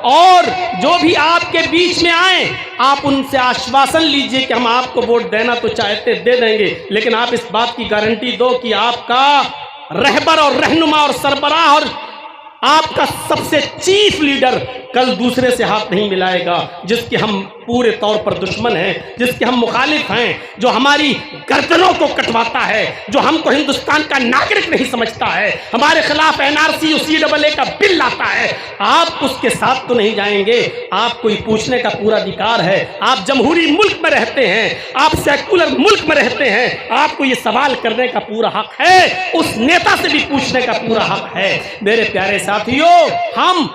और जो भी आपके बीच में आए आप उनसे आश्वासन लीजिए कि हम आपको वोट देना तो चाहते दे देंगे, लेकिन आप इस बात की गारंटी दो कि आपका रहबर और रहनुमा और सरबराह और आपका सबसे चीफ लीडर कल दूसरे से हाथ नहीं मिलाएगा जिसके हम पूरे तौर पर दुश्मन हैं, जिसके हम मुखालिफ हैं, जो हमारी गर्दनों को कटवाता है, जो हमको हिंदुस्तान का नागरिक नहीं समझता है, हमारे खिलाफ एनआरसी CAA का बिल लाता है। आप उसके साथ तो नहीं जाएंगे। आपको ये पूछने का पूरा अधिकार है। आप जमहूरी मुल्क में रहते हैं, आप सेकुलर मुल्क में रहते हैं, आपको ये सवाल करने का पूरा हक है, उस नेता से भी पूछने का पूरा हक है। मेरे प्यारे साथियों, हम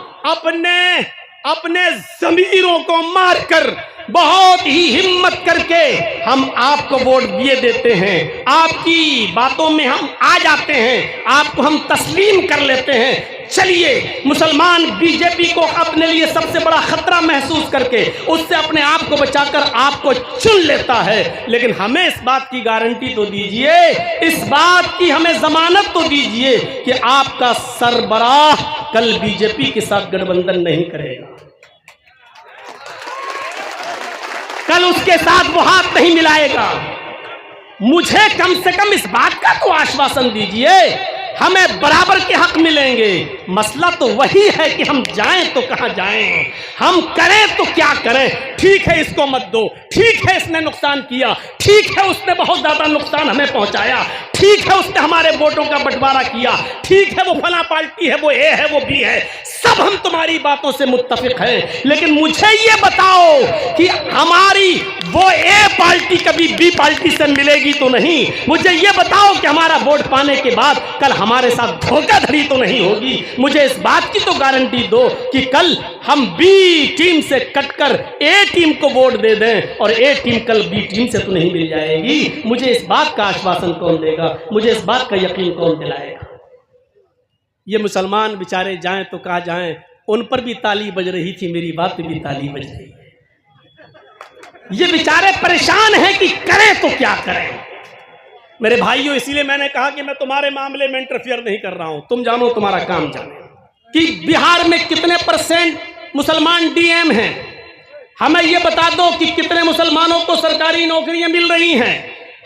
अपने ज़मीरों को मारकर बहुत ही हिम्मत करके हम आपको वोट दिए देते हैं, आपकी बातों में हम आ जाते हैं, आपको हम तस्लीम कर लेते हैं। चलिए, मुसलमान बीजेपी को अपने लिए सबसे बड़ा खतरा महसूस करके उससे अपने आप को बचाकर आपको चुन लेता है, लेकिन हमें इस बात की गारंटी तो दीजिए, इस बात की हमें जमानत तो दीजिए कि आपका सरबराह कल बीजेपी के साथ गठबंधन नहीं करेगा, कल उसके साथ वो हाथ नहीं मिलाएगा। मुझे कम से कम इस बात का तो आश्वासन दीजिए, हमें बराबर के हक मिलेंगे। मसला तो वही है कि हम जाएं तो कहां जाएं, हम करें तो क्या करें। ठीक है, इसको मत दो, ठीक है इसने नुकसान किया, ठीक है उसने बहुत ज्यादा नुकसान हमें पहुंचाया, ठीक है उसने हमारे वोटों का बंटवारा किया, ठीक है वो फला पार्टी है, वो ए है, वो बी है, सब हम तुम्हारी बातों से मुत्तफिक हैं, लेकिन मुझे ये बताओ कि हमारी वो ए पार्टी कभी बी पार्टी से मिलेगी तो नहीं। मुझे ये बताओ कि हमारा वोट पाने के बाद कल हमारे साथ धोखाधड़ी तो नहीं होगी। मुझे इस बात की तो गारंटी दो कि कल हम बी टीम से कटकर ए टीम को वोट दे दें और ए टीम कल बी टीम से तो नहीं मिल जाएगी। मुझे इस बात का आश्वासन कौन देगा, मुझे इस बात का यकीन कौन दिलाएगा। ये मुसलमान बेचारे जाएं तो कहाँ जाएं, उन पर भी ताली बज रही थी, मेरी बात पे भी ताली बज रही है। ये बेचारे परेशान हैं कि करें तो क्या करें। मेरे भाइयों, इसीलिए मैंने कहा कि मैं तुम्हारे मामले में इंटरफियर नहीं कर रहा हूं, तुम जानो, तुम्हारा काम जाने कि बिहार में कितने % मुसलमान DM हैं। हमें यह बता दो कि कितने मुसलमानों को सरकारी नौकरियां मिल रही हैं।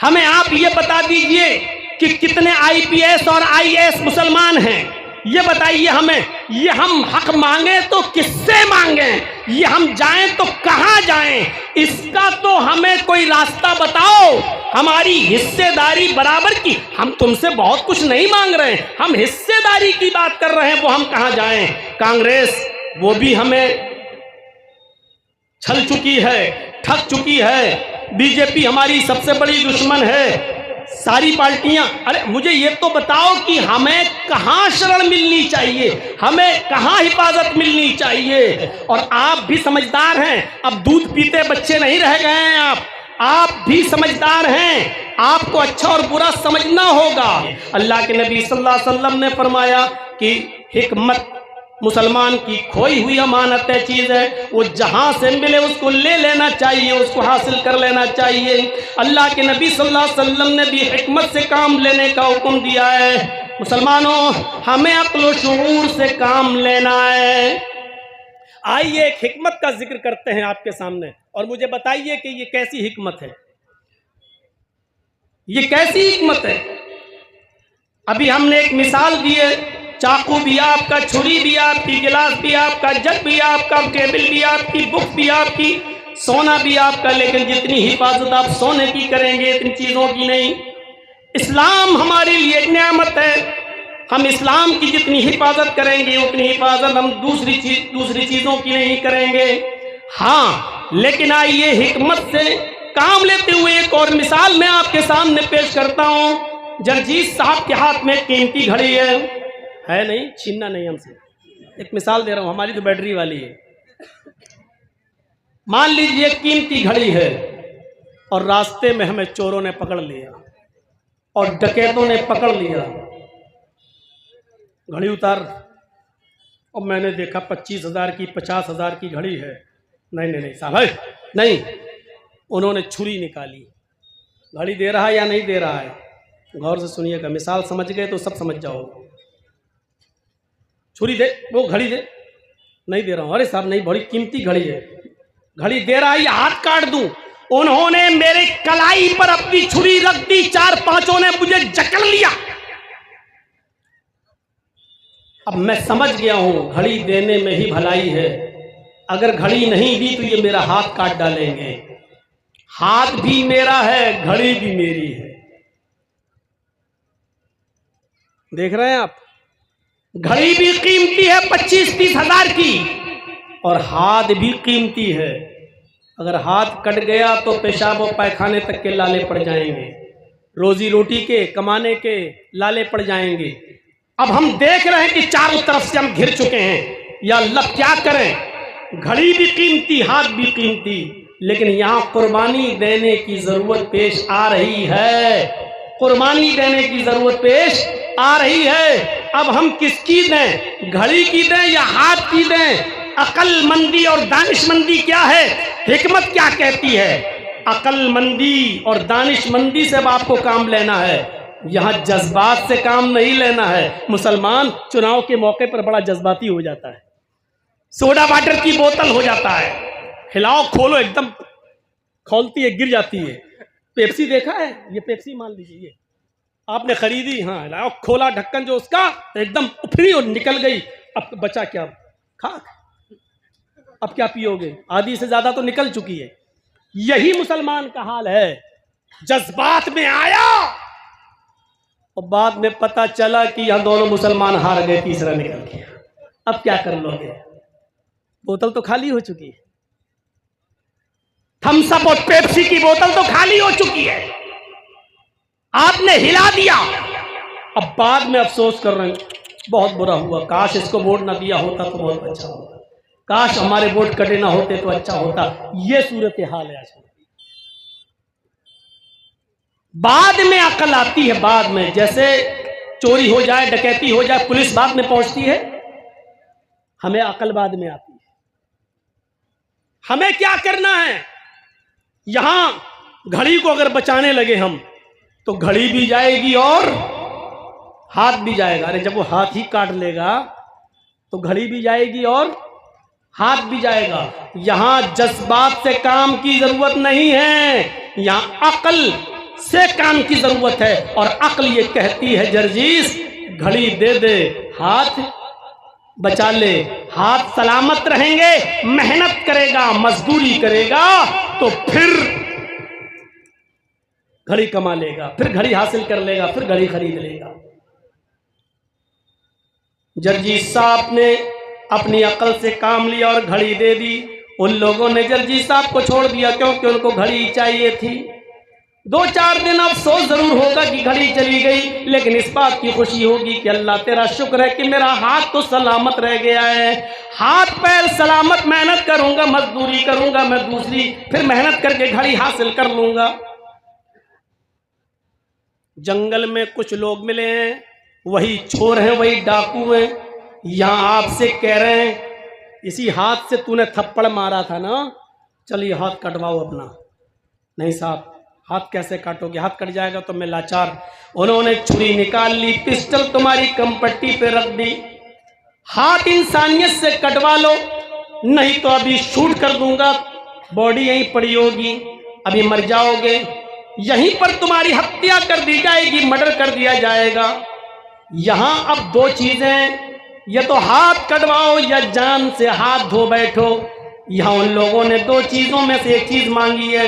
हमें आप ये बता दीजिए कि कितने IPS और IAS मुसलमान हैं। ये बताइए हमें। ये हम हक मांगे तो किससे मांगे, ये हम जाएं तो कहां जाएं, इसका तो हमें कोई रास्ता बताओ। हमारी हिस्सेदारी बराबर की, हम तुमसे बहुत कुछ नहीं मांग रहे हैं, हम हिस्सेदारी की बात कर रहे हैं, वो हम कहां जाएं। कांग्रेस वो भी हमें छल चुकी है, ठग चुकी है। बीजेपी हमारी सबसे बड़ी दुश्मन है। सारी पार्टियां, अरे मुझे ये तो बताओ कि हमें कहां शरण मिलनी चाहिए, हमें कहां हिफाजत मिलनी चाहिए। और आप भी समझदार हैं, अब दूध पीते बच्चे नहीं रह गए हैं। आप भी समझदार हैं, आपको अच्छा और बुरा समझना होगा। अल्लाह के नबी सल्लल्लाहु अलैहि वसल्लम ने फरमाया कि हिकमत मुसलमान की खोई हुई अमानत है, चीज़ है, वो जहाँ से मिले उसको ले लेना चाहिए, उसको हासिल कर लेना चाहिए। अल्लाह के नबी सल्लल्लाहु अलैहि वसल्लम ने भी हिकमत से काम लेने का हुक्म दिया है। मुसलमानों, हमें अक्ल शऊर से काम लेना है। आइए एक हिकमत का जिक्र करते हैं आपके सामने, और मुझे बताइए कि ये कैसी हिकमत है, ये कैसी हिकमत है। अभी हमने एक मिसाल दी है, चाकू भी आपका, छुरी भी आपकी, गिलास भी आपका, जग भी आपका, टेबल भी आपकी, बुक भी आपकी, सोना भी आपका, लेकिन जितनी हिफाजत आप सोने की करेंगे इतनी चीज़ों की नहीं। इस्लाम हमारे लिए एक नेमत है, हम इस्लाम की जितनी हिफाजत करेंगे उतनी हिफाजत हम दूसरी चीज़ों की नहीं करेंगे। हाँ, लेकिन आइए हिकमत से काम लेते हुए एक और मिसाल मैं आपके सामने पेश करता हूँ। जगजीत साहब के हाथ में कीमती घड़ी है नहीं, छीनना नहीं हमसे, एक मिसाल दे रहा हूं, हमारी तो बैटरी वाली है। मान लीजिए कीमती घड़ी है और रास्ते में हमें चोरों ने पकड़ लिया और डकैतों ने पकड़ लिया। घड़ी उतार, और मैंने देखा 25,000 की, 50,000 की घड़ी है। नहीं साहब, नहीं। उन्होंने छुरी निकाली। घड़ी दे रहा है या नहीं दे रहा है, गौर से सुनिएगा, मिसाल समझ गए तो सब समझ जाओ। छुरी दे, वो घड़ी दे, नहीं दे रहा हूं। अरे साहब नहीं, बड़ी कीमती घड़ी है, घड़ी दे रहा है या हाथ काट दूं? उन्होंने मेरे कलाई पर अपनी छुरी रख दी, 4-5 ने मुझे जकड़ लिया। अब मैं समझ गया हूं घड़ी देने में ही भलाई है, अगर घड़ी नहीं दी तो ये मेरा हाथ काट डालेंगे। हाथ भी मेरा है, घड़ी भी मेरी है। देख रहे हैं आप, घड़ी भी कीमती है 25-30 हजार की, और हाथ भी कीमती है। अगर हाथ कट गया तो पेशाब और पैखाने तक के लाले पड़ जाएंगे, रोजी रोटी के कमाने के लाले पड़ जाएंगे। अब हम देख रहे हैं कि चारों तरफ से हम घिर चुके हैं, या अल्लाह क्या करें। घड़ी भी कीमती, हाथ भी कीमती, लेकिन यहां कुर्बानी देने की जरूरत पेश आ रही है। कुर्बानी देने की जरूरत पेश आ रही है। अब हम किसकी दें, घड़ी की दें या हाथ की दें? अक्लमंदी और दानिशमंदी क्या है, हिकमत क्या कहती है? अक्लमंदी और दानिशमंदी से अब आपको काम लेना है, यहां जज्बात से काम नहीं लेना है। मुसलमान चुनाव के मौके पर बड़ा जज्बाती हो जाता है, सोडा वाटर की बोतल हो जाता है, हिलाओ खोलो एकदम खोलती है गिर जाती है। पेप्सी देखा है, ये पेप्सी मान लीजिए, ये आपने खरीदी, हाँ हिलाओ खोला ढक्कन जो उसका एकदम उफरी और निकल गई। अब बचा क्या, खा अब क्या पियोगे, आधी से ज्यादा तो निकल चुकी है। यही मुसलमान का हाल है, जज्बात में आया और बाद में पता चला कि यह दोनों मुसलमान हार गए, तीसरा निकल गया। अब क्या कर लोगे, बोतल तो खाली हो चुकी है, थम्स अप और पेप्सी की बोतल तो खाली हो चुकी है, आपने हिला दिया। अब बाद में अफसोस कर रहे हैं, बहुत बुरा हुआ, काश इसको वोट ना दिया होता तो बहुत अच्छा होता, काश हमारे वोट कटे ना होते तो अच्छा होता। ये सूरत हाल है आज। बाद में अकल आती है, बाद में जैसे चोरी हो जाए, डकैती हो जाए, पुलिस बाद में पहुंचती है, हमें अकल बाद में आती है। हमें क्या करना है, यहां घड़ी को अगर बचाने लगे हम तो घड़ी भी जाएगी और हाथ भी जाएगा। अरे जब वो हाथ ही काट लेगा तो घड़ी भी जाएगी और हाथ भी जाएगा। यहां जज्बात से काम की जरूरत नहीं है, यहां अकल से काम की जरूरत है। और अकल ये कहती है जर्जीस घड़ी दे दे, हाथ बचा ले, हाथ सलामत रहेंगे, मेहनत करेगा, मजदूरी करेगा तो फिर घड़ी कमा लेगा, फिर घड़ी हासिल कर लेगा, फिर घड़ी खरीद लेगा। जर्जीस साहब ने अपनी अकल से काम लिया और घड़ी दे दी। उन लोगों ने जर्जीस साहब को छोड़ दिया क्योंकि उनको घड़ी चाहिए थी। 2-4 दिन अफसोस जरूर होगा कि घड़ी चली गई, लेकिन इस बात की खुशी होगी कि अल्लाह तेरा शुक्र है कि मेरा हाथ तो सलामत रह गया है। हाथ पैर सलामत, मेहनत करूंगा, मजदूरी करूंगा मैं दूसरी, फिर मेहनत करके घड़ी हासिल कर लूंगा। जंगल में कुछ लोग मिले हैं, वही चोर हैं, वही डाकू हैं। यहां आपसे कह रहे हैं इसी हाथ से तूने थप्पड़ मारा था ना, चलिए हाथ कटवाओ अपना। नहीं साहब, हाथ कैसे काटोगे, हाथ कट जाएगा तो मैं लाचार। उन्होंने छुरी निकाल ली, पिस्टल तुम्हारी कमपट्टी पे रख दी, हाथ इंसानियत से कटवा लो, नहीं तो अभी शूट कर दूंगा, बॉडी यहीं पड़ी होगी, अभी मर जाओगे, यहीं पर तुम्हारी हत्या कर दी जाएगी, मर्डर कर दिया जाएगा। यहां अब 2 चीजें, या तो हाथ कटवाओ या जान से हाथ धो बैठो। यहां उन लोगों ने 2 चीजों में से एक चीज मांगी है।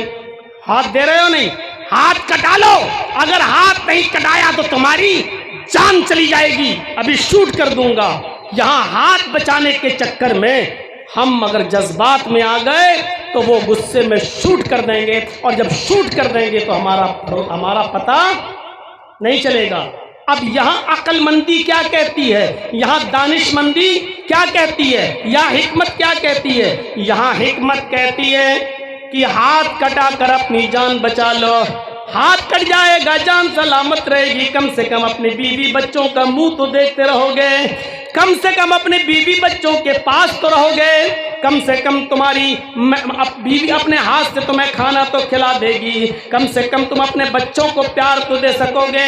हाथ दे रहे हो, नहीं हाथ कटा लो, अगर हाथ नहीं कटाया तो तुम्हारी जान चली जाएगी, अभी शूट कर दूंगा। यहां हाथ बचाने के चक्कर में हम अगर जज्बात में आ गए तो वो गुस्से में शूट कर देंगे, और जब शूट कर देंगे तो हमारा पता नहीं चलेगा। अब यहां अक्लमंदी क्या कहती है, यहां दानिशमंदी क्या कहती है, यहां हिकमत क्या कहती है? यहां हिकमत कहती है कि हाथ कटा कर अपनी जान बचा लो। हाथ कट जाएगा, जान सलामत रहेगी, कम से कम अपने बीवी बच्चों का मुंह तो देखते रहोगे, कम से कम अपने बीवी बच्चों के पास तो रहोगे। कम से कम तुम्हारी बीवी अपने हाथ से तुम्हें खाना तो खिला देगी, कम से कम तुम अपने बच्चों को प्यार तो दे सकोगे।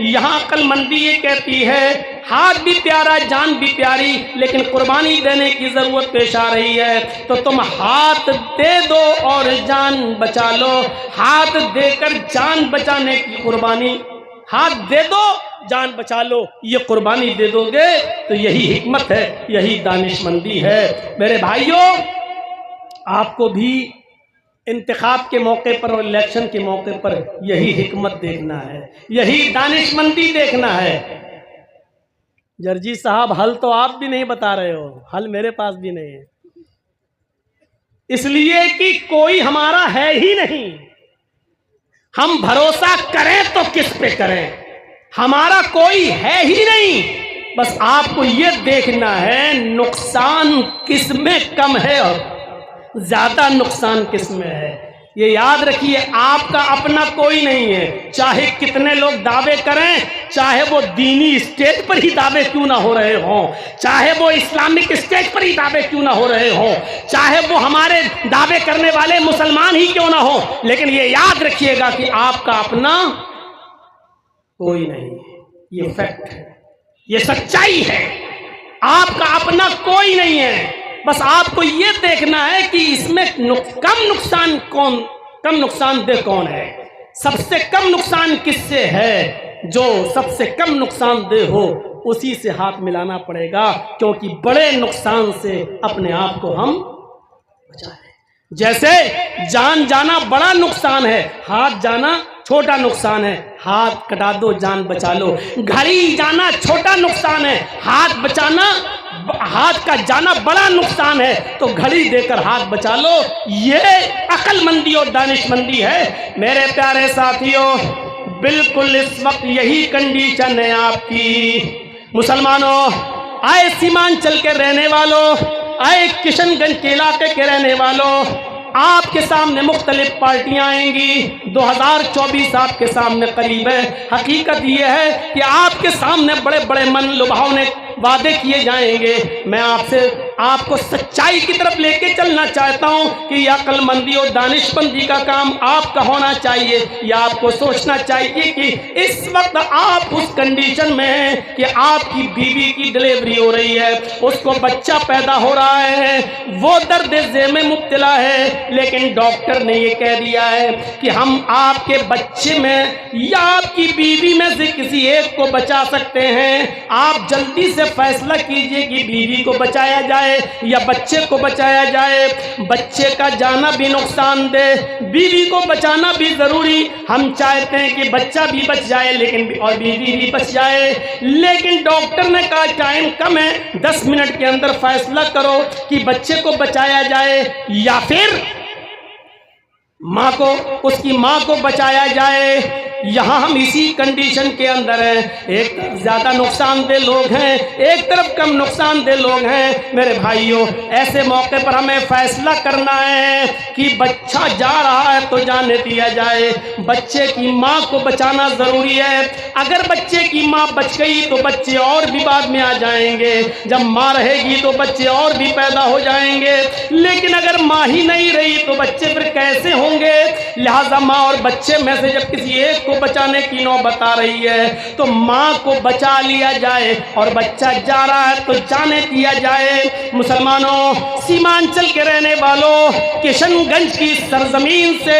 यहाँ अक्लमंदी ये कहती है हाथ भी प्यारा जान भी प्यारी, लेकिन कुर्बानी देने की ज़रूरत पेश आ रही है, तो तुम हाथ दे दो और जान बचा लो। हाथ देकर जान बचाने की कुर्बानी, हाथ दे दो जान बचा लो, ये कुर्बानी दे दोगे तो यही हिकमत है, यही दानिशमंदी है। मेरे भाइयों, आपको भी इंतखाब के मौके पर और इलेक्शन के मौके पर यही हिकमत देखना है, यही दानिशमंदी देखना है। जर्जी साहब, हल तो आप भी नहीं बता रहे हो, हल मेरे पास भी नहीं है, इसलिए कि कोई हमारा है ही नहीं। हम भरोसा करें तो किस पे करें, हमारा कोई है ही नहीं। बस आपको ये देखना है नुकसान किस में कम है और ज्यादा नुकसान किस में है। ये याद रखिए, आपका अपना कोई नहीं है, चाहे कितने लोग दावे करें, चाहे वो दीनी स्टेज पर ही दावे क्यों ना हो रहे हों, चाहे वो इस्लामिक स्टेज पर ही दावे क्यों ना हो रहे हों, चाहे वो हमारे दावे करने वाले मुसलमान ही क्यों ना हो, लेकिन ये याद रखिएगा कि आपका अपना कोई नहीं है। ये फैक्ट है, ये सच्चाई है, आपका अपना कोई नहीं है। बस आपको ये देखना है कि इसमें कम नुकसानदेह कौन है, सबसे कम नुकसान किससे है। जो सबसे कम नुकसानदेह हो उसी से हाथ मिलाना पड़ेगा, क्योंकि बड़े नुकसान से अपने आप को हम बचा लें। जैसे जान जाना बड़ा नुकसान है, हाथ जाना छोटा नुकसान है, हाथ कटा दो जान बचा लो। घड़ी जाना छोटा नुकसान है, हाथ का जाना बड़ा नुकसान है, तो घड़ी देकर हाथ बचा लो। ये अक्लमंदी और दानिशमंदी है। मेरे प्यारे साथियों, बिल्कुल इस वक्त यही कंडीशन है आपकी। मुसलमानों, आए सीमांचल के रहने वालों, आए किशनगंज के इलाके के रहने वालों, आपके सामने मुख्तलिफ पार्टियां आएंगी। 2024 आपके सामने करीब है। हकीकत यह है कि आपके सामने बड़े बड़े मन लुभावने वादे किए जाएंगे। मैं आपको सच्चाई की तरफ लेके चलना चाहता हूं कि यह अक्लमंदी और दानिशमंदी का काम आपका होना चाहिए। या आपको सोचना चाहिए कि इस वक्त आप उस कंडीशन में हैं कि आपकी बीवी की डिलीवरी हो रही है, उसको बच्चा पैदा हो रहा है, वो दर्द ज़े में मुब्तला है, लेकिन डॉक्टर ने ये कह दिया है कि हम आपके बच्चे में या आपकी बीवी में से किसी एक को बचा सकते हैं। आप जल्दी से फैसला कीजिए कि बीवी को बचाया जाए या बच्चे को बचाया जाए। बच्चे का जाना भी नुकसानदेह, बीवी को बचाना भी जरूरी। हम चाहते हैं कि बच्चा भी बच जाए लेकिन और बीवी भी बच जाए, लेकिन डॉक्टर ने कहा टाइम कम है, 10 मिनट के अंदर फैसला करो कि बच्चे को बचाया जाए या फिर माँ को, उसकी माँ को बचाया जाए। यहाँ हम इसी कंडीशन के अंदर हैं। एक तरफ ज्यादा नुकसानदेह लोग हैं, एक तरफ कम नुकसानदेह लोग हैं। मेरे भाइयों, ऐसे मौके पर हमें फैसला करना है कि बच्चा जा रहा है तो जाने दिया जाए। बच्चे की माँ को बचाना जरूरी है। अगर बच्चे की माँ बच गई तो बच्चे और भी बाद में आ जाएंगे। जब माँ रहेगी तो बच्चे और भी पैदा हो जाएंगे, लेकिन अगर माँ ही नहीं रही तो बच्चे फिर कैसे होंगे। लिहाजा माँ और बच्चे में से जब किसी एक को बचाने की नौबत आ रही है तो माँ को बचा लिया जाए, और बच्चा जा रहा है तो जाने दिया जाए। मुसलमानों, सीमांचल के रहने वालों, किशनगंज की सरजमीन से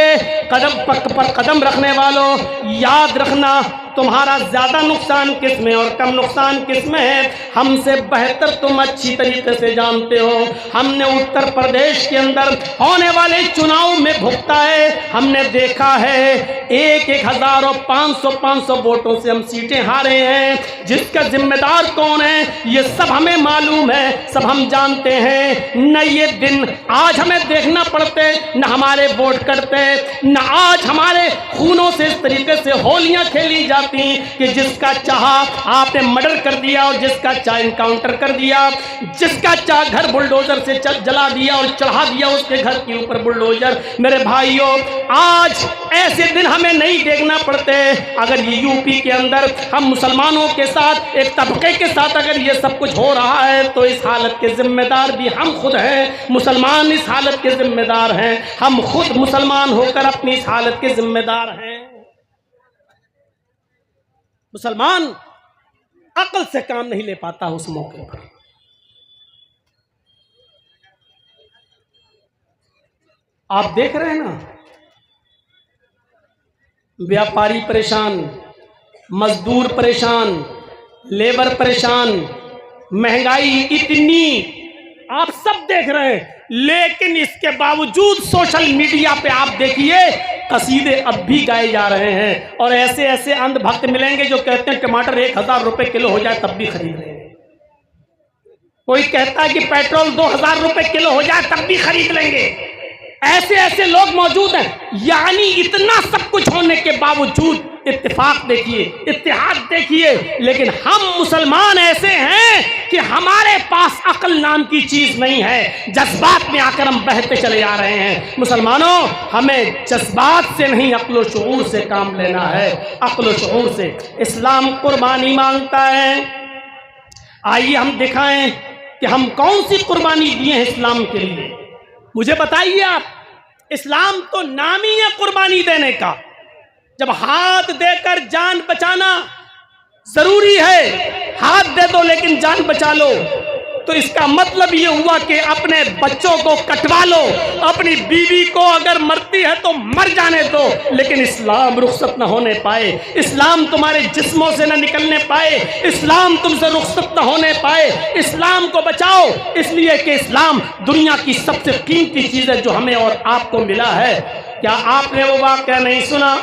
कदम पर कदम रखने वालों, याद रखना तुम्हारा ज्यादा नुकसान किस में और कम नुकसान किस में है हमसे बेहतर तुम अच्छी तरीके से जानते हो। हमने उत्तर प्रदेश के अंदर होने वाले चुनाव में भुगता है, हमने देखा है 1,000 और 500 वोटों से हम सीटें हारे हैं। जिसका जिम्मेदार कौन है ये सब हमें मालूम है, सब हम जानते हैं। न ये दिन आज हमें देखना पड़ते, न हमारे वोट करते, न आज हमारे खूनों से इस तरीके से होलियां खेली जाती फरमाती कि जिसका चाहा आपने मर्डर कर दिया और जिसका चाह इनकाउंटर कर दिया, जिसका चाह घर बुलडोजर से जला दिया और चढ़ा दिया उसके घर के ऊपर बुलडोजर। मेरे भाइयों, आज ऐसे दिन हमें नहीं देखना पड़ते। अगर ये यूपी के अंदर हम मुसलमानों के साथ, एक तबके के साथ अगर ये सब कुछ हो रहा है तो इस हालत के जिम्मेदार भी हम खुद हैं। मुसलमान इस हालत के जिम्मेदार हैं, हम खुद मुसलमान होकर अपनी इस हालत के जिम्मेदार हैं। मुसलमान अक्ल से काम नहीं ले पाता उस मौके पर। आप देख रहे हैं ना, व्यापारी परेशान, मजदूर परेशान, लेबर परेशान, महंगाई इतनी, आप सब देख रहे हैं। लेकिन इसके बावजूद सोशल मीडिया पे आप देखिए कसीदे अब भी गाए जा रहे हैं और ऐसे ऐसे अंधभक्त मिलेंगे जो कहते हैं टमाटर 1000 रुपए किलो हो जाए तब भी खरीद लेंगे। कोई कहता है कि पेट्रोल 2000 रुपए किलो हो जाए तब भी खरीद लेंगे। ऐसे ऐसे लोग मौजूद हैं। यानी इतना सब कुछ होने के बावजूद इत्तेफाक देखिए, इत्तेहाद देखिए, लेकिन हम मुसलमान ऐसे हैं कि हमारे पास अक्ल नाम की चीज नहीं है। जज्बात में आकर हम बहते चले जा रहे हैं। मुसलमानों, हमें जज्बात से नहीं अक्ल व शऊर से काम लेना है, अक्ल व शऊर से। इस्लाम कुर्बानी मांगता है। आइए हम दिखाएं कि हम कौन सी कुर्बानी दिए हैं इस्लाम के लिए। मुझे बताइए आप, इस्लाम तो नाम ही है कुर्बानी देने का। जब हाथ देकर जान बचाना जरूरी है, हाथ दे दो लेकिन जान बचा लो, तो इसका मतलब ये हुआ कि अपने बच्चों को कटवा लो, अपनी बीवी को अगर मरती है तो मर जाने दो, लेकिन इस्लाम रुखसत न होने पाए, इस्लाम तुम्हारे जिस्मों से न निकलने पाए, इस्लाम तुमसे रुखसत न होने पाए। इस्लाम को बचाओ, इसलिए कि इस्लाम दुनिया की सबसे कीमती चीज है जो हमें और आपको मिला है। क्या आपने वो वाक़या नहीं सुना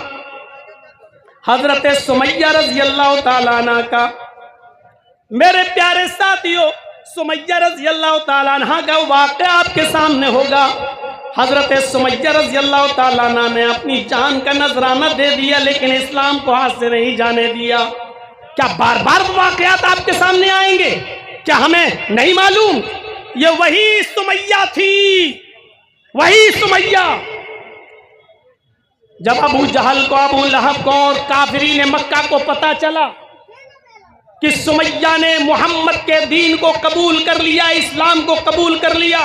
हजरत सुमैया रज़ी अल्लाह ताला अन्हा का? मेरे प्यारे साथियों, सुमैया रज़ी अल्लाह ताला अन्हा का वाक़या आपके सामने होगा। हजरत सुमैया रज़ी अल्लाह ताला अन्हा ने अपनी जान का नजराना दे दिया, लेकिन इस्लाम को हाथ से नहीं जाने दिया। क्या बार बार वाक़यात आपके सामने आएंगे? क्या हमें नहीं मालूम? ये वही सुमैया थी, वही सुमैया जब अबू जहल को, अबू लहब को और काफिरीन मक्का को पता चला कि सुमैया ने मोहम्मद के दीन को कबूल कर लिया, इस्लाम को कबूल कर लिया,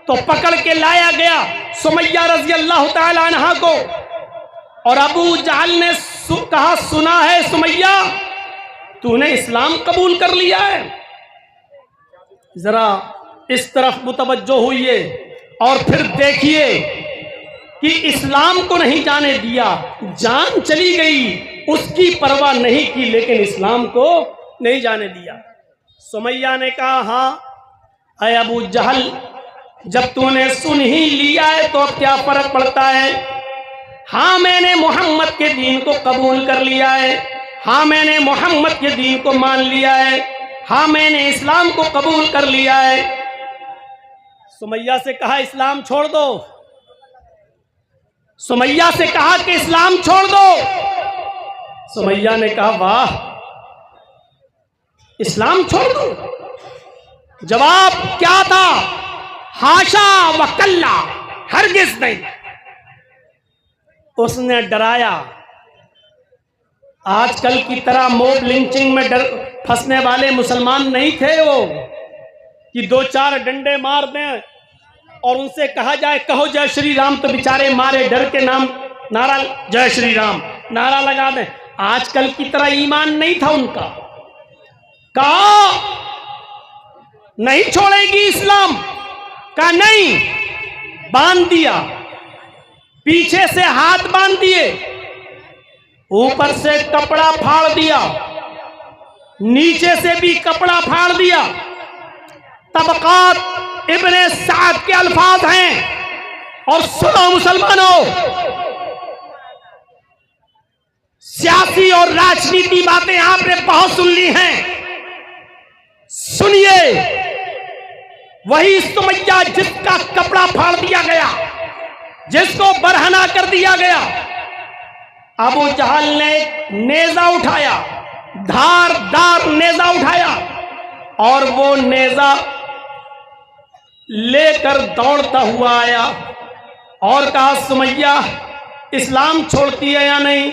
तो पकड़ के लाया गया सुमैया रज़ी अल्लाह ताला अन्हा को। और अबू जहल ने कहा, सुना है सुमैया तूने इस्लाम कबूल कर लिया है, जरा इस तरफ मुतवज्जो हुई और फिर देखिए कि इस्लाम को नहीं जाने दिया, जान चली गई, उसकी परवाह नहीं की, लेकिन इस्लाम को नहीं जाने दिया। सुमैया ने कहा, हाँ अय अबू जहल, जब तूने सुन ही लिया है तो अब क्या फर्क पड़ता है? हाँ मैंने मोहम्मद के दीन को कबूल कर लिया है, हाँ मैंने मोहम्मद के दीन को मान लिया है, हाँ मैंने इस्लाम को कबूल कर लिया है। सुमैया से कहा इस्लाम छोड़ दो, सुमैया से कहा कि इस्लाम छोड़ दो। सुमैया ने कहा वाह, इस्लाम छोड़ दो? जवाब क्या था? हाशा व कल्ला, हरगिज नहीं। उसने डराया। आजकल की तरह मोब लिंचिंग में फंसने वाले मुसलमान नहीं थे वो, कि 2-4 डंडे मार दें और उनसे कहा जाए कहो जय श्री राम, तो बेचारे मारे डर के नाम नारा जय श्री राम नारा लगा दें। आजकल की तरह ईमान नहीं था उनका। कहा नहीं छोड़ेगी इस्लाम, कहा नहीं, बांध दिया, पीछे से हाथ बांध दिए, ऊपर से कपड़ा फाड़ दिया, नीचे से भी कपड़ा फाड़ दिया। तबकात इब्ने साद के अल्फाज हैं। और सुनो मुसलमानों, सियासी और राजनीति बातें आपने बहुत सुन ली हैं, सुनिए। वही सुमैया जिसका कपड़ा फाड़ दिया गया, जिसको बरहना कर दिया गया, अबू जहल ने नेजा उठाया, धारदार नेजा उठाया और वो नेजा लेकर दौड़ता हुआ आया और कहा, सुमैया इस्लाम छोड़ती है या नहीं?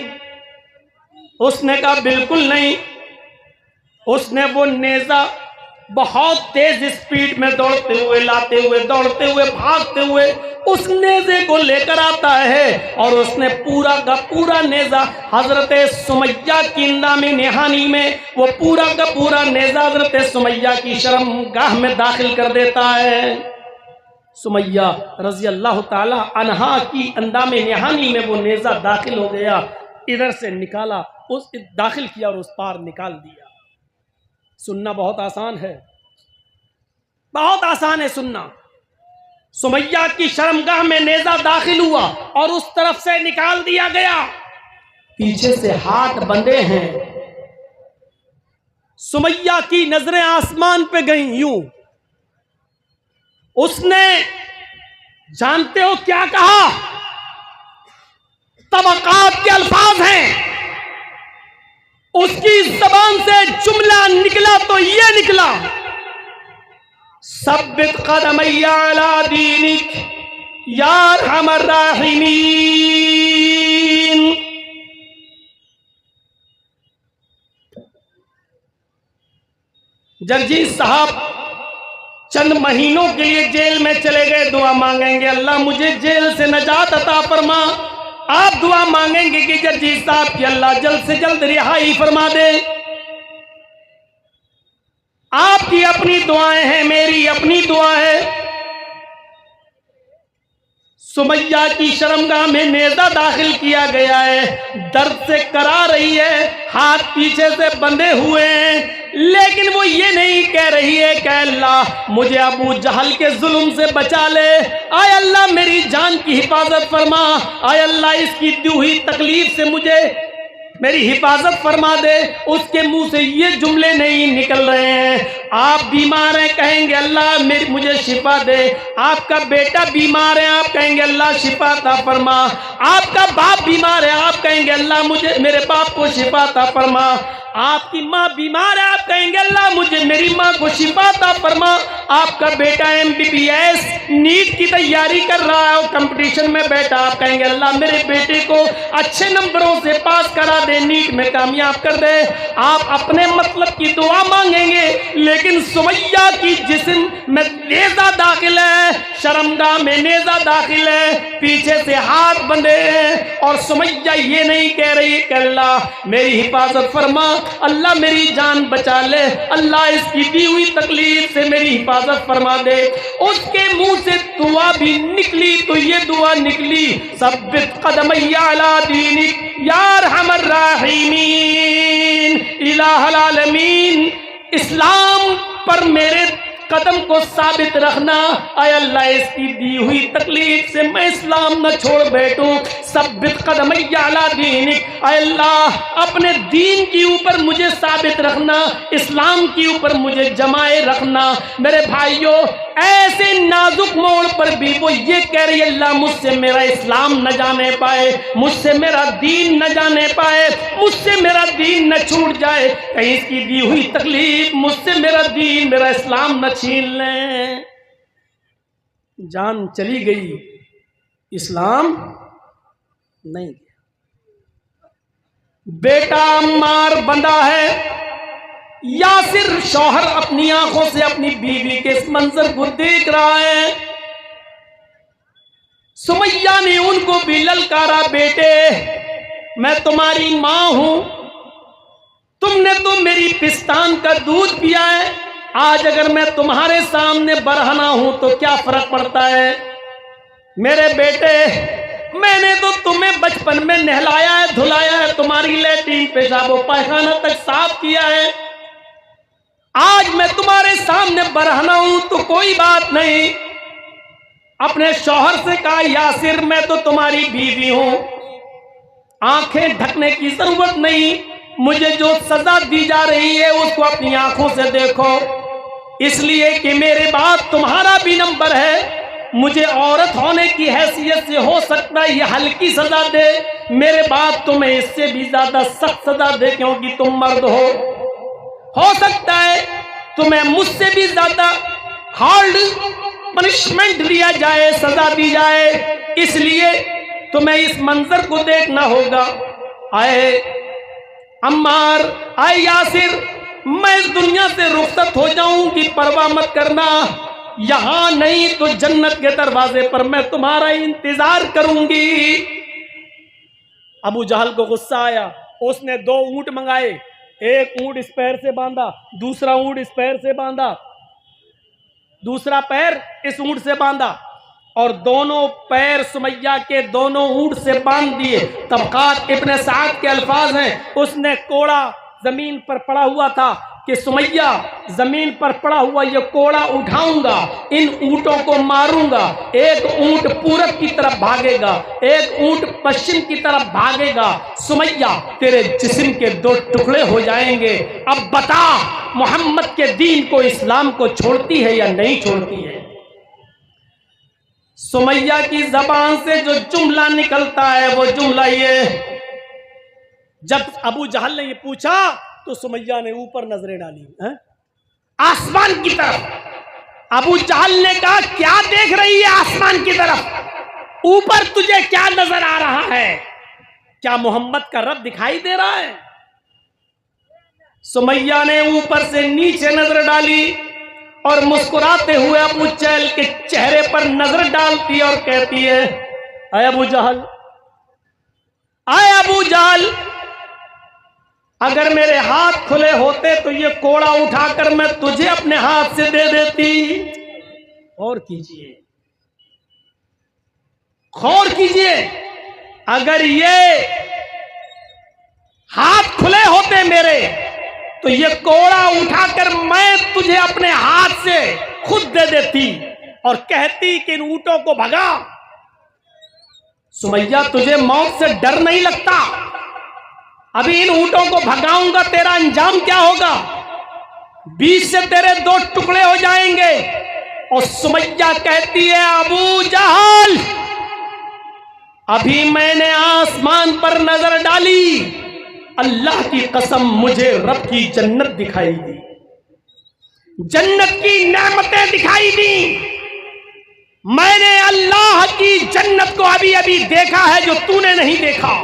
उसने कहा, बिल्कुल नहीं। उसने वो नेजा बहुत तेज स्पीड में दौड़ते हुए, लाते हुए, दौड़ते हुए, भागते हुए उस नेजे को लेकर आता है और उसने पूरा का पूरा नेजा हजरत सुमैया की इंदामी निहानी में, वो पूरा का पूरा नेजा हजरत सुमैया की शर्मगाह में दाखिल कर देता है। सुमैया रजी अल्लाह ताला अन्हा की अंदामे निहानी में वो नेजा दाखिल हो गया, इधर से निकाला, उस दाखिल किया और उस पार निकाल दिया। सुनना बहुत आसान है, बहुत आसान है सुनना। सुमैया की शर्मगाह में नेजा दाखिल हुआ और उस तरफ से निकाल दिया गया, पीछे से हाथ बंधे हैं। सुमैया की नजरें आसमान पे गई यूं। उसने जानते हो क्या कहा? तबकात के अल्फाज हैं, उसकी जबान से जुमला निकला तो ये निकला, सब्बित कदमैया अला दीनिक या अरहमर राहिमीन। जर्जीज साहब चंद महीनों के लिए जेल में चले गए, दुआ मांगेंगे, अल्लाह मुझे जेल से नजात अता फरमा। आप दुआ मांगेंगे कि जर्जीज साहब की अल्लाह जल्द से जल्द रिहाई फरमा दे। आपकी अपनी दुआएं हैं, मेरी अपनी दुआ है। सुमैया की शर्मगाह में नेजा दाखिल किया गया है, दर्द से करा रही है, हाथ पीछे से बंधे हुए हैं, लेकिन वो ये नहीं कह रही है कि अल्लाह मुझे अबू जहल के जुल्म से बचा ले, आय अल्लाह मेरी जान की हिफाजत फरमा, आय अल्लाह इसकी दी हुई तकलीफ से मुझे मेरी हिफाजत फरमा दे। उसके मुंह से ये जुमले नहीं निकल रहे हैं। आप बीमार हैं, कहेंगे अल्लाह मुझे शिफा दे। आपका बेटा बीमार है, आप कहेंगे अल्लाह शिफा अता फरमा। आपका बाप बीमार है, आप कहेंगे अल्लाह मुझे मेरे बाप को शिफा अता फरमा। आपकी माँ बीमार है, आप कहेंगे अल्लाह मुझे मेरी माँ को शिफा अता फरमा। आपका बेटा MBBS नीट की तैयारी कर रहा है और कंपटीशन में बैठा, आप कहेंगे अल्लाह मेरे बेटे को अच्छे नंबरों से पास करा दे, नीट में कामयाब कर दे। आप अपने मतलब की दुआ मांगेंगे, लेकिन सुमैया की जिस्म में नेजा दाखिल है, शर्मगाह में नेजा दाखिल है, पीछे से हाथ बंधे हैं और सुमैया ये नहीं कह रही कि अल्लाह मेरी हिफाजत फरमा, अल्लाह मेरी जान बचा ले, अल्लाह इसकी दी हुई तकलीफ से मेरी हिफाजत फरमा दे। उसके मुंह से दुआ भी निकली तो ये दुआ निकली, सब्बित कदमैया अला दीनिक या अरहमर राहिमीन इलाहुल आलमीन। इस्लाम पर मेरे कदम को साबित रखना, आय अल्लाह इसकी दी हुई तकलीफ से मैं इस्लाम न छोड़ बैठूं। सब्बित कदमैया अला दीनिक, आय अल्लाह अपने दीन के ऊपर मुझे साबित रखना, इस्लाम के ऊपर मुझे जमाए रखना। मेरे भाइयों, ऐसे नाजुक मोड़ पर भी वो ये कह रही है अल्लाह मुझसे मेरा इस्लाम न जाने पाए, मुझसे मेरा दीन न जाने पाए, मुझसे मेरा दीन न छूट जाए, कहीं इसकी दी हुई तकलीफ मुझसे मेरा दीन मेरा इस्लाम न छीन लें। जान चली गई, इस्लाम नहीं गया। बेटा अम्मार बंधा है, यासिर शौहर अपनी आंखों से अपनी बीवी के इस मंजर को देख रहा है। सुमैया ने उनको भी ललकारा, बेटे मैं तुम्हारी मां हूं, तुमने तो मेरी पिस्तान का दूध पिया है, आज अगर मैं तुम्हारे सामने बरहना हूं तो क्या फर्क पड़ता है। मेरे बेटे मैंने तो तुम्हें बचपन में नहलाया है, धुलाया है, तुम्हारी लैट्रीन पेशाब पायखाना तक साफ किया है, आज मैं तुम्हारे सामने बरहना हूं तो कोई बात नहीं। अपने शौहर से कहा, यासिर मैं तो तुम्हारी बीवी हूं, आंखें ढकने की जरूरत नहीं, मुझे जो सजा दी जा रही है उसको अपनी आंखों से देखो, इसलिए कि मेरे बाद तुम्हारा भी नंबर है, मुझे औरत होने की हैसियत से हो सकता है ये हल्की सजा दे, मेरे बाद तुम्हें इससे भी ज्यादा सख्त सजा दे, क्योंकि तुम मर्द हो सकता है तुम्हें मुझसे भी ज्यादा हार्ड पनिशमेंट दिया जाए, सजा दी जाए, इसलिए तुम्हें इस मंजर को देखना होगा। आए अम्मार, आए यासिर, मैं इस दुनिया से रुखसत हो जाऊंगी, परवाह मत करना, यहां नहीं तो जन्नत के दरवाजे पर मैं तुम्हारा इंतजार करूंगी। अबू जहल को गुस्सा आया, उसने 2 ऊंट मंगाए, एक ऊंट इस पैर से बांधा, दूसरा ऊंट इस पैर से बांधा, दूसरा पैर इस ऊंट से बांधा, और दोनों पैर सुमैया के दोनों ऊंट से बांध दिए। तबकात इब्ने साद के अल्फाज हैं, उसने कोड़ा जमीन पर पड़ा हुआ था कि सुमैया जमीन पर पड़ा हुआ ये कोड़ा उठाऊंगा, इन ऊंटों को मारूंगा, एक ऊंट पूरब की तरफ भागेगा, एक ऊंट पश्चिम की तरफ भागेगा, सुमैया तेरे जिस्म के 2 टुकड़े हो जाएंगे। अब बता, मोहम्मद के दीन को, इस्लाम को छोड़ती है या नहीं छोड़ती है? सुमैया की जबान से जो जुमला निकलता है वो जुमला ये, जब अबू जहल ने ये पूछा तो सुमैया ने ऊपर नजरें डाली, आसमान की तरफ। अबू जहल ने कहा, क्या देख रही है आसमान की तरफ? ऊपर तुझे क्या नजर आ रहा है? क्या मोहम्मद का रब दिखाई दे रहा है? सुमैया ने ऊपर से नीचे नजर डाली और मुस्कुराते हुए अबू जहल के चेहरे पर नजर डालती और कहती है, आए अबू जहल, आए अबू जहल, अगर मेरे हाथ खुले होते तो ये कोड़ा उठाकर मैं तुझे अपने हाथ से दे देती। और कीजिए, गौर कीजिए, अगर ये हाथ खुले होते मेरे तो ये कोड़ा उठाकर मैं तुझे अपने हाथ से खुद दे देती और कहती कि इन ऊंटों को भगा। सुमैया, तुझे मौत से डर नहीं लगता? अभी इन ऊंटों को भगाऊंगा, तेरा अंजाम क्या होगा? बीच से तेरे 2 टुकड़े हो जाएंगे। और सुमैया कहती है, अबू जहल, अभी मैंने आसमान पर नजर डाली, अल्लाह की कसम मुझे रब की जन्नत दिखाई दी, जन्नत की नेमतें दिखाई दी। मैंने अल्लाह की जन्नत को अभी अभी देखा है जो तूने नहीं देखा।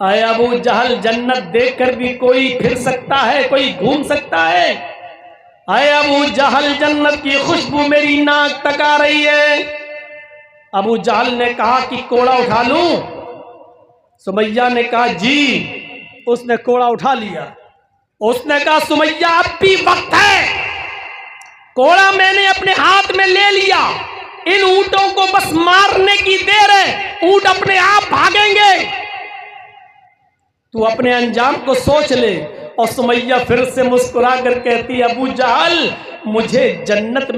आए अबू जहल, जन्नत देखकर भी कोई फिर सकता है, कोई घूम सकता है? आए अबू जहल, जन्नत की खुशबू मेरी नाक तक आ रही है। अबू जहल ने कहा कि कोड़ा उठा लूं? सुमैया ने कहा जी। उसने कोड़ा उठा लिया। उसने कहा, सुमैया अब भी वक्त है, कोड़ा मैंने अपने हाथ में ले लिया, इन ऊंटों को बस मारने की देर है, ऊंट अपने आप भागेंगे, तू अपने अंजाम को सोच ले। और सुमैया फिर से मुस्कुरा कर कहती, अबू जहल, मुझे जन्नत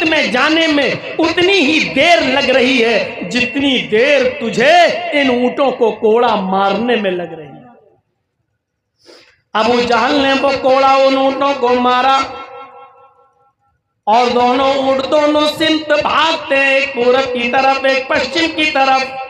में जाने में उतनी ही देर लग रही है जितनी देर तुझे इन ऊंटों को कोड़ा मारने में लग रही है। अबू जहल ने वो कोड़ा उन ऊंटों को मारा और दोनों ऊंट दोनों सिमत भागते, एक पूरब की तरफ, एक पश्चिम की तरफ,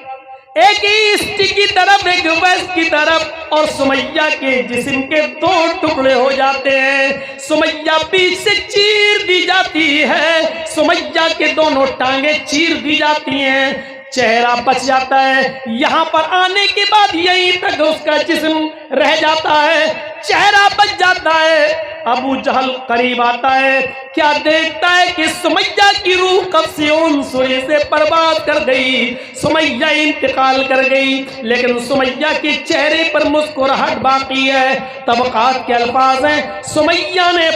एक ईस्ट की तरफ, एक वेस्ट की तरफ, और सुमैया के जिस्म के 2 टुकड़े हो जाते हैं। सुमैया बीच से चीर दी जाती है, सुमैया के दोनों टांगे चीर दी जाती हैं, चेहरा बच जाता है। यहां पर आने के बाद यहीं तक उसका जिस्म रह जाता है, चेहरा बच जाता है। अबू जहल करीब आता है, क्या देखता है कि सुमैया की रूह कब से उन सूर्य से बर्बाद कर गई, सुमैया इंतकाल कर गई, लेकिन सुमैया के चेहरे पर मुस्कुराहट बाकी है। तबकात के अल्फाज हैं, सुमैया ने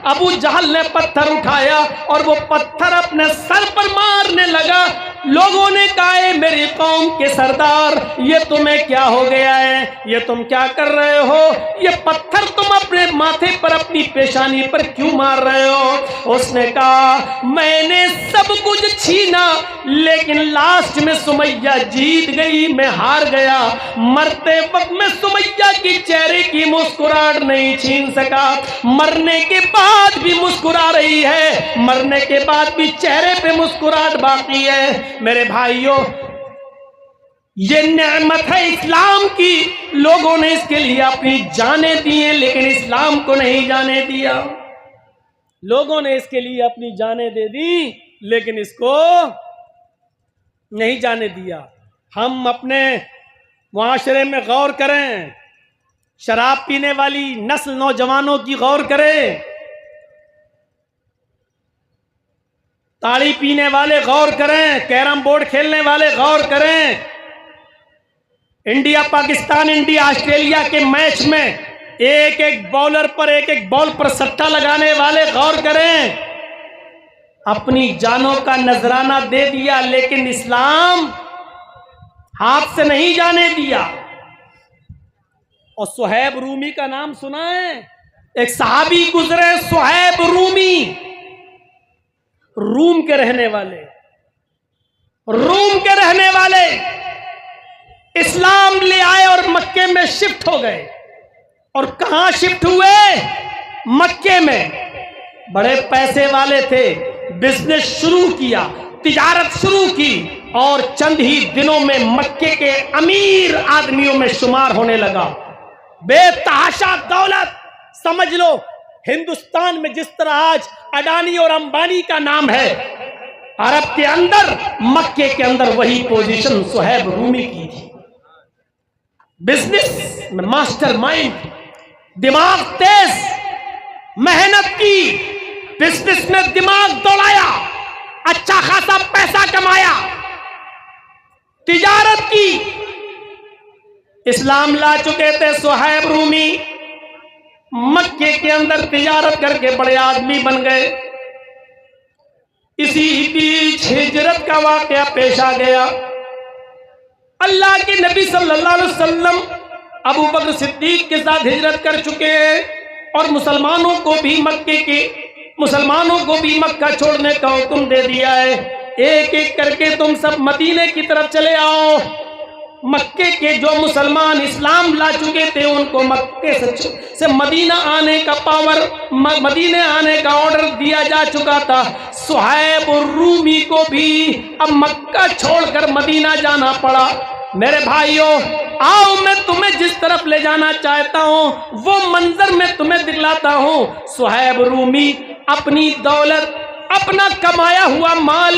अबू जहल ने पत्थर उठाया और वो पत्थर अपने सर पर मारने लगा। लोगों ने कहा, मेरी कौम के सरदार, ये तुम्हें क्या हो गया है, ये तुम क्या कर रहे हो, ये पत्थर तुम अपने माथे पर अपनी पेशानी पर क्यों मार रहे हो? उसने कहा मैंने सब कुछ छीना लेकिन लास्ट में सुमैया जीत गई, मैं हार गया। मरते वक्त मैं सुमैया के चेहरे की मुस्कुराहट नहीं छीन सका, मरने के बाद भी मुस्कुरा रही है, मरने के बाद भी चेहरे पे मुस्कुराहट बाकी है। मेरे भाइयों, ये नेमत है इस्लाम की। लोगों ने इसके लिए अपनी जानें दी हैं लेकिन इस्लाम को नहीं जाने दिया। लोगों ने इसके लिए अपनी जानें दे दी लेकिन इसको नहीं जाने दिया। हम अपने मुआशरे में गौर करें, शराब पीने वाली नस्ल नौजवानों की गौर करें, ताड़ी पीने वाले गौर करें, कैरम बोर्ड खेलने वाले गौर करें, इंडिया पाकिस्तान, इंडिया ऑस्ट्रेलिया के मैच में एक एक बॉलर पर एक एक बॉल पर सट्टा लगाने वाले गौर करें। अपनी जानों का नजराना दे दिया लेकिन इस्लाम हाथ से नहीं जाने दिया। और सुहैब रूमी का नाम सुना है? एक सहाबी गुजरे, सुहैब रूमी, रूम के रहने वाले, रूम के रहने वाले इस्लाम ले आए और मक्के में शिफ्ट हो गए। और कहां शिफ्ट हुए? मक्के में। बड़े पैसे वाले थे, बिजनेस शुरू किया, तिजारत शुरू की और चंद ही दिनों में मक्के के अमीर आदमियों में शुमार होने लगा। बेतहाशा दौलत, समझ लो हिंदुस्तान में जिस तरह आज अडानी और अंबानी का नाम है, अरब के अंदर, मक्के के अंदर वही पोजीशन सुहैब रूमी की थी। बिजनेस में मास्टर माइंड, दिमाग तेज, मेहनत की, बिजनेस में दिमाग दौड़ाया, अच्छा खासा पैसा कमाया, तिजारत की। इस्लाम ला चुके थे सुहैब रूमी, मक्के के अंदर तिजारत करके बड़े आदमी बन गए। इसी बीच हिजरत का वाकया पेश आ गया। अल्लाह के नबी सल्लल्लाहु अलैहि वसल्लम अबू बकर सिद्दीक के साथ हिजरत कर चुके हैं और मुसलमानों को भी मक्का छोड़ने का हुक्म दे दिया है। एक एक करके तुम सब मदीने की तरफ चले आओ। मक्के के जो मुसलमान इस्लाम ला चुके थे उनको मक्के से मदीना आने का मदीने आने का ऑर्डर दिया जा चुका था। सुहैब रूमी को भी अब मक्का छोड़कर मदीना जाना पड़ा। मेरे भाइयों, आओ मैं तुम्हें जिस तरफ ले जाना चाहता हूं वो मंजर मैं तुम्हें दिखलाता हूं। सुहैब रूमी अपनी दौलत, अपना कमाया हुआ माल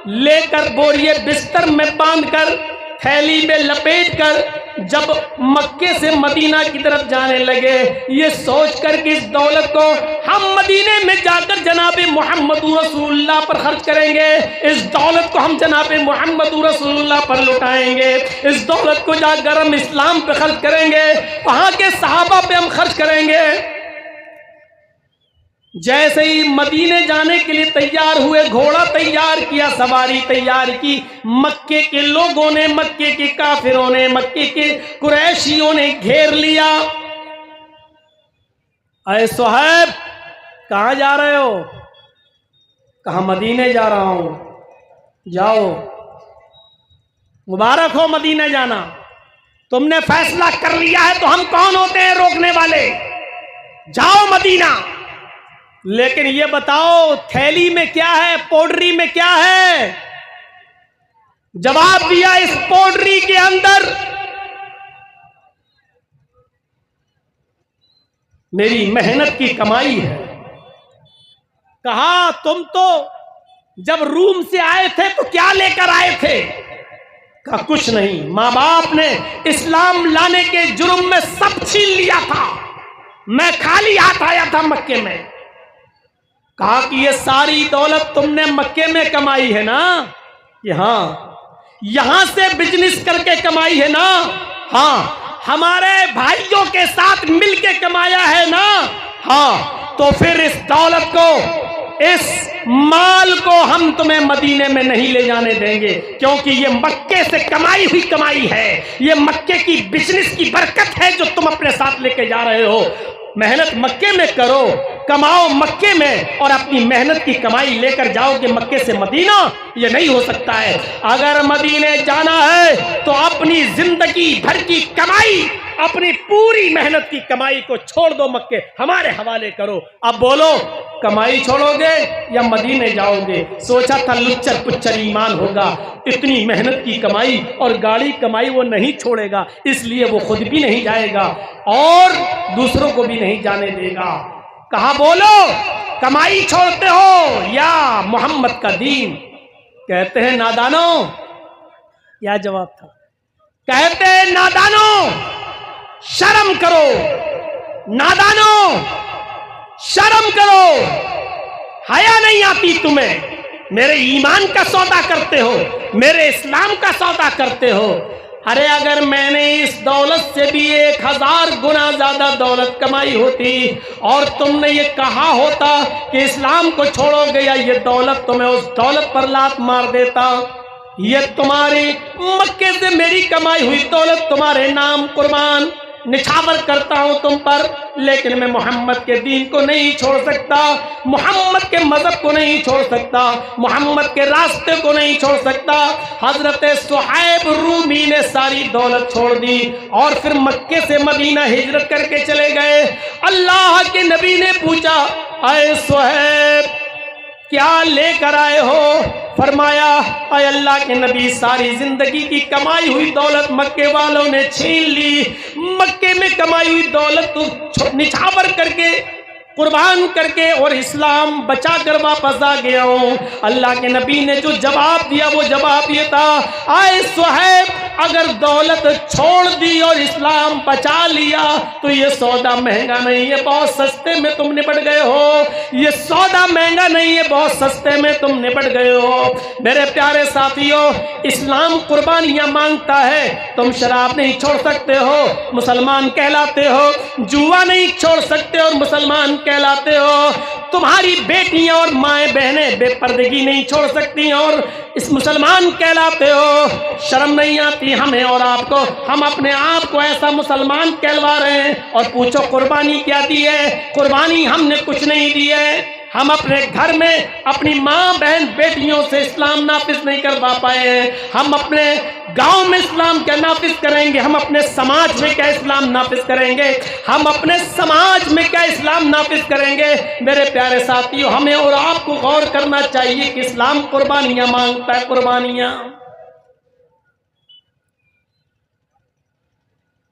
लेकर बोरिए बिस्तर में बांधकर, थैली में लपेटकर जब मक्के से मदीना की तरफ जाने लगे, ये सोचकर कि इस दौलत को हम मदीने में जाकर जनाबे मोहम्मद रसूलुल्लाह पर खर्च करेंगे, इस दौलत को हम जनाबे मोहम्मद रसूलुल्लाह पर लुटाएंगे, इस दौलत को जाकर हम इस्लाम पे खर्च करेंगे, वहां के सहाबा पे हम खर्च करेंगे। जैसे ही मदीने जाने के लिए तैयार हुए, घोड़ा तैयार किया, सवारी तैयार की, मक्के के लोगों ने, मक्के के काफिरों ने, मक्के के कुरैशियों ने घेर लिया। अरे सुहैब, कहां जा रहे हो? कहा मदीने जा रहा हूं। जाओ, मुबारक हो मदीने जाना, तुमने फैसला कर लिया है तो हम कौन होते हैं रोकने वाले? जाओ मदीना। लेकिन ये बताओ थैली में क्या है, पोडरी में क्या है? जवाब दिया, इस पोडरी के अंदर मेरी मेहनत की कमाई है। कहा तुम तो जब रूम से आए थे तो क्या लेकर आए थे? कहा कुछ नहीं, मां बाप ने इस्लाम लाने के जुर्म में सब छीन लिया था, मैं खाली हाथ आया था मक्के में। कहा कि ये सारी दौलत तुमने मक्के में कमाई है ना? कि हाँ। यहां से बिजनेस करके कमाई है ना? हाँ। हमारे भाइयों के साथ मिलके कमाया है ना? हाँ। तो फिर इस दौलत को, इस माल को हम तुम्हें मदीने में नहीं ले जाने देंगे, क्योंकि ये मक्के से कमाई हुई कमाई है, ये मक्के की बिजनेस की बरकत है जो तुम अपने साथ लेके जा रहे हो। मेहनत मक्के में करो, कमाओ मक्के में और अपनी मेहनत की कमाई लेकर जाओगे मक्के से मदीना, ये नहीं हो सकता है। अगर मदीने जाना है तो अपनी जिंदगी भर की कमाई, अपनी पूरी मेहनत की कमाई को छोड़ दो, मक्के हमारे हवाले करो। अब बोलो, कमाई छोड़ोगे या मदीने जाओगे? सोचा था लुच्चर पुच्चर ईमान होगा, इतनी मेहनत की कमाई और गाड़ी कमाई वो नहीं छोड़ेगा, इसलिए वो खुद भी नहीं जाएगा और दूसरों को भी नहीं जाने देगा। कहा बोलो, कमाई छोड़ते हो या मोहम्मद का दीन? कहते हैं नादानो, क्या जवाब था? कहते हैं नादानो, शर्म करो, नादानो शर्म करो, हया नहीं आती तुम्हें? मेरे ईमान का सौदा करते हो, मेरे इस्लाम का सौदा करते हो। अरे अगर मैंने इस दौलत से भी 1000 गुना ज्यादा दौलत कमाई होती और तुमने ये कहा होता कि इस्लाम को छोड़ोगे या ये दौलत, तो मैं उस दौलत पर लात मार देता। ये तुम्हारी मक्के से मेरी कमाई हुई दौलत तुम्हारे नाम कुर्बान निछावर करता हूं तुम पर, लेकिन मैं मोहम्मद के दीन को नहीं छोड़ सकता, मोहम्मद के मजहब को नहीं छोड़ सकता, मोहम्मद के रास्ते को नहीं छोड़ सकता। हजरत सुहैब रूमी ने सारी दौलत छोड़ दी और फिर मक्के से मदीना हिजरत करके चले गए। अल्लाह के नबी ने पूछा, अय सुहैब क्या लेकर आए हो? फरमाया, अय अल्लाह के नबी, सारी जिंदगी की कमाई हुई दौलत मक्के वालों ने छीन ली, मक्के में कमाई हुई दौलत तो निछावर करके कुर्बान करके और इस्लाम बचा कर वापस आ गया हूं। अल्लाह के नबी ने जो जवाब दिया वो जवाब ये था, आए सुहैब, अगर दौलत छोड़ दी और इस्लाम बचा लिया तो ये सौदा महंगा नहीं है, बहुत सस्ते में तुम निपट गए हो। ये सौदा महंगा नहीं है, बहुत सस्ते में तुम निपट गए हो। मेरे प्यारे साथियों, इस्लाम कुर्बानियां मांगता है। तुम शराब नहीं छोड़ सकते हो, मुसलमान कहलाते हो। जुआ नहीं छोड़ सकते और मुसलमान कहलाते हो। तुम्हारी बेटियां और माएँ बहनें बेपर्दगी नहीं छोड़ सकती और इस मुसलमान कहलाते हो। शर्म नहीं आती हमें और आपको? हम अपने आप को ऐसा मुसलमान कहलवा रहे हैं और पूछो कुर्बानी क्या दी है? कुर्बानी हमने कुछ नहीं दी है। हम अपने घर में अपनी माँ बहन बेटियों से इस्लाम नाफिज नहीं करवा पाए हैं। हम अपने गांव में इस्लाम क्या नाफिज करेंगे? हम अपने समाज में क्या इस्लाम नाफिज करेंगे? हम अपने समाज में क्या इस्लाम नाफिज करेंगे? मेरे प्यारे साथियों, हमें और आपको गौर करना चाहिए कि इस्लाम कुर्बानियां मांगता है, कुर्बानियां।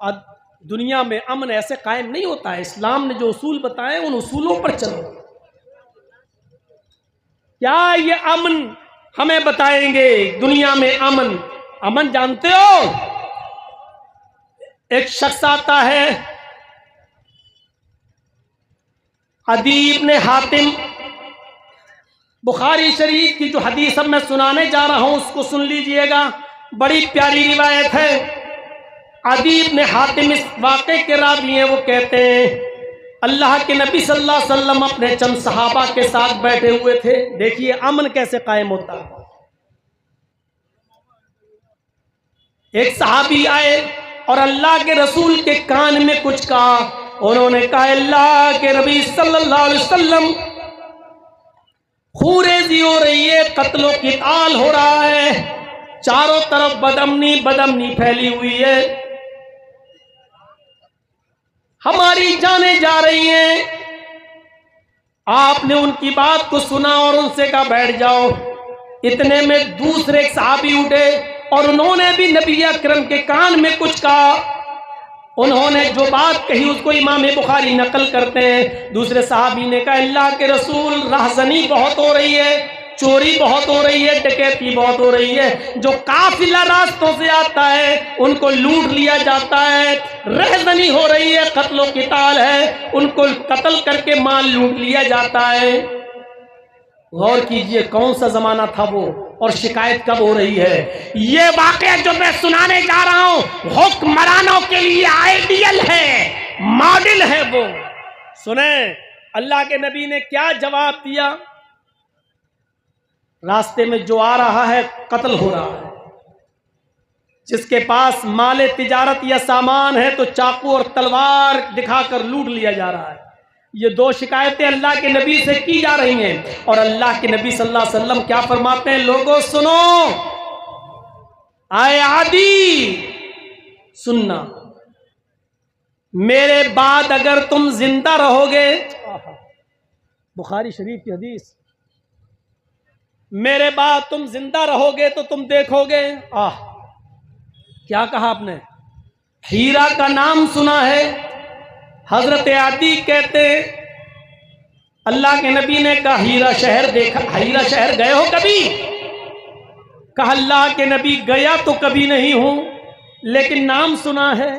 अब दुनिया में अमन ऐसे कायम नहीं होता है। इस्लाम ने जो उसूल बताए उन उसूलों पर चलो। क्या ये अमन हमें बताएंगे दुनिया में? अमन, अमन जानते हो? एक शख्स आता है, अदी इब्न हातिम, बुखारी शरीफ की जो हदीस अब मैं सुनाने जा रहा हूं उसको सुन लीजिएगा, बड़ी प्यारी रिवायत है। अदी इब्न हातिम इस वाक़े के रावी हैं। वो कहते हैं, अल्लाह के नबी सल्लल्लाहु अलैहि वसल्लम अपने चंद सहाबा के साथ बैठे हुए थे। देखिए अमन कैसे कायम होता है। एक सहाबी आए और अल्लाह के रसूल के कान में कुछ कहा। उन्होंने कहा, अल्लाह के नबी सल्लल्लाहु अलैहि वसल्लम, खूरेजी हो रही है, कत्लो क़िताल हो रहा है, चारों तरफ बदअमनी बदअमनी फैली हुई है, हमारी जानें जा रही हैं। आपने उनकी बात को सुना और उनसे कहा बैठ जाओ। इतने में दूसरे एक सहाबी उठे और उन्होंने भी नबी अकरम के कान में कुछ कहा। उन्होंने जो बात कही उसको इमाम बुखारी नकल करते हैं। दूसरे सहाबी ने कहा, अल्लाह के रसूल, राहज़नी बहुत हो रही है, चोरी बहुत हो रही है, डकैती बहुत हो रही है, जो काफिला रास्तों से आता है उनको लूट लिया जाता है, रहज़नी हो रही है, कत्लो क़िताल है, उनको कत्ल करके माल लूट लिया जाता है। गौर कीजिए कौन सा जमाना था वो और शिकायत कब हो रही है। ये वाक़या जो मैं सुनाने जा रहा हूं हुक्मरानों के लिए आइडियल है, मॉडल है वो। सुने अल्लाह के नबी ने क्या जवाब दिया। रास्ते में जो आ रहा है कत्ल हो रहा है, जिसके पास माल तिजारत या सामान है तो चाकू और तलवार दिखाकर लूट लिया जा रहा है। ये दो शिकायतें अल्लाह के नबी से की जा रही हैं और अल्लाह के नबी सल्लल्लाहु अलैहि वसल्लम क्या फरमाते हैं, लोगों सुनो, आए आदि सुनना, मेरे बाद अगर तुम जिंदा रहोगे, बुखारी शरीफ की हदीस, मेरे बाद तुम जिंदा रहोगे तो तुम देखोगे, क्या कहा आपने, हीरा का नाम सुना है। हजरत आदि कहते अल्लाह के नबी ने कहा हीरा शहर देखा, हीरा शहर गए हो कभी? कहा अल्लाह के नबी गया तो कभी नहीं हूं, लेकिन नाम सुना है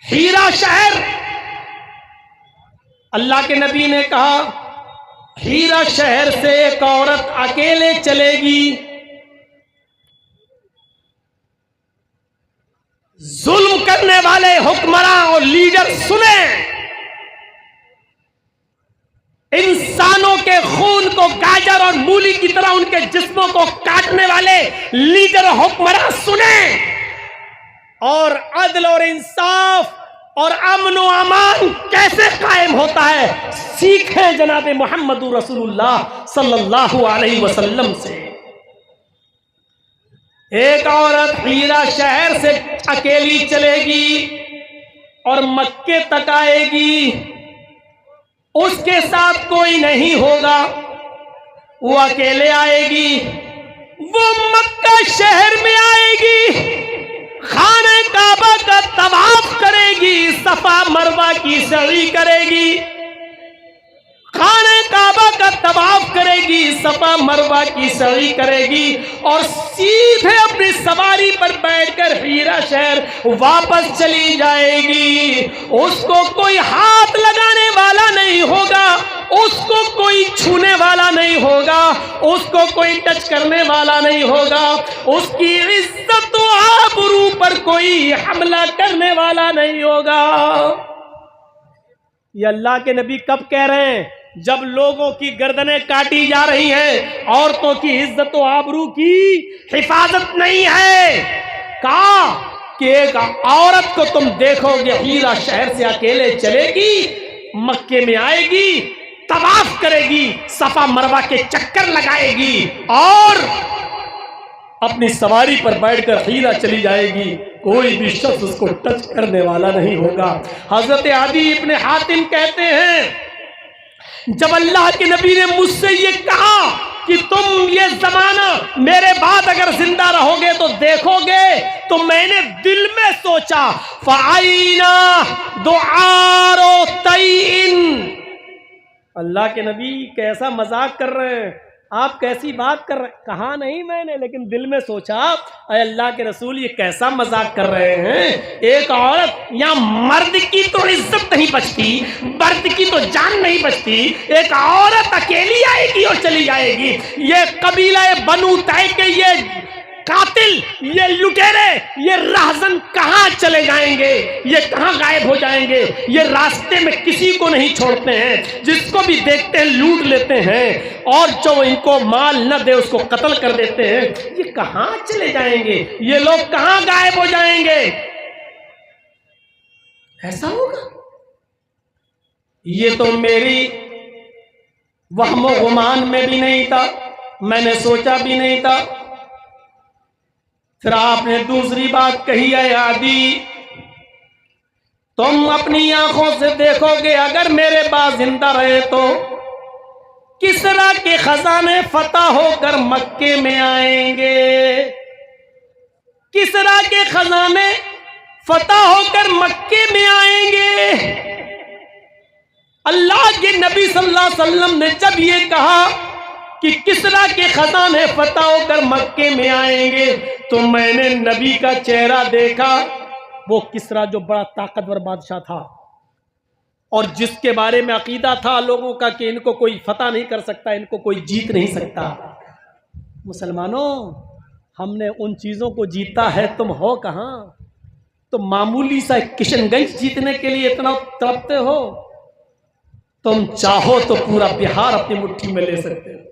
हीरा शहर। अल्लाह के नबी ने कहा हीरा शहर से एक औरत अकेले चलेगी, जुल्म करने वाले हुक्मरान और लीडर सुने, इंसानों के खून को गाजर और मूली की तरह उनके जिस्मों को काटने वाले लीडर और हुक्मरान सुने, और अदल और इंसाफ और अमन व अमान कैसे कायम होता है सीखें जनाब मोहम्मद रसूलुल्लाह सल्लल्लाहु अलैहि वसल्लम से। एक औरत हीरा शहर से अकेली चलेगी और मक्के तक आएगी, उसके साथ कोई नहीं होगा, वो अकेले आएगी, वो मक्का शहर में आएगी, खाने काबा का तवाफ करेगी, सफा मरवा की सई करेगी, खाने काबा का तवाफ करेगी, सफा मरवा की सई करेगी और सीधे अपनी सवारी पर बैठकर हीरा शहर वापस चली जाएगी। उसको कोई हाथ लगाने वाला नहीं होगा, उसको कोई छूने वाला नहीं होगा, उसको कोई टच करने वाला नहीं होगा, उसकी इज्जत व आबरू पर कोई हमला करने वाला नहीं होगा। ये अल्लाह के नबी कब कह रहे हैं? जब लोगों की गर्दनें काटी जा रही हैं, औरतों की इज्जत व आबरू की हिफाजत नहीं है। कहा कि एक औरत को तुम देखोगे हीरा शहर से अकेले चलेगी, मक्के में आएगी, तवाफ करेगी, सफा मरवा के चक्कर लगाएगी और अपनी सवारी पर बैठकर हीरा चली जाएगी, कोई भी शख्स उसको टच करने वाला नहीं होगा। हजरत आदि इब्ने हातिम कहते हैं जब अल्लाह के नबी ने मुझसे ये कहा कि तुम ये जमाना मेरे बाद अगर जिंदा रहोगे तो देखोगे, तो मैंने दिल में सोचा फ़ाइना दुआरो तईन। अल्लाह के नबी कैसा मजाक कर रहे हैं, आप कैसी बात कर रहे हैं? कहा नहीं मैंने, लेकिन दिल में सोचा अल्लाह के रसूल ये कैसा मजाक कर रहे हैं। एक औरत या मर्द की तो इज्जत नहीं बचती, मर्द की तो जान नहीं बचती, एक औरत अकेली आएगी और चली जाएगी। ये कबीला बनु तय के ये कातिल, ये लुटेरे, ये राहजन कहां चले जाएंगे, ये कहां गायब हो जाएंगे? ये रास्ते में किसी को नहीं छोड़ते हैं, जिसको भी देखते हैं लूट लेते हैं और जो इनको माल न दे उसको कत्ल कर देते हैं। ये कहां चले जाएंगे? ये लोग कहां गायब हो जाएंगे? ऐसा होगा? ये तो मेरी वहमो गुमान में भी नहीं था, मैंने सोचा भी नहीं था। फिर आपने दूसरी बात कही है आदि, तुम अपनी आंखों से देखोगे अगर मेरे बाद जिंदा रहे तो किसरा के खजाने फतह होकर मक्के में आएंगे, किसरा के खजाने फतह होकर मक्के में आएंगे। अल्लाह के नबी सल्लल्लाहु अलैहि वसल्लम ने जब ये कहा कि किसरा के खजाने फतह होकर मक्के में आएंगे, तो मैंने नबी का चेहरा देखा। वो किसरा जो बड़ा ताकतवर बादशाह था और जिसके बारे में अकीदा था लोगों का कि इनको कोई फतह नहीं कर सकता, इनको कोई जीत नहीं सकता। मुसलमानों, हमने उन चीज़ों को जीता है, तुम हो कहाँ? तुम मामूली सा किशनगंज जीतने के लिए इतना तड़पते हो। तुम चाहो तो पूरा बिहार अपनी मुट्ठी में ले सकते हो।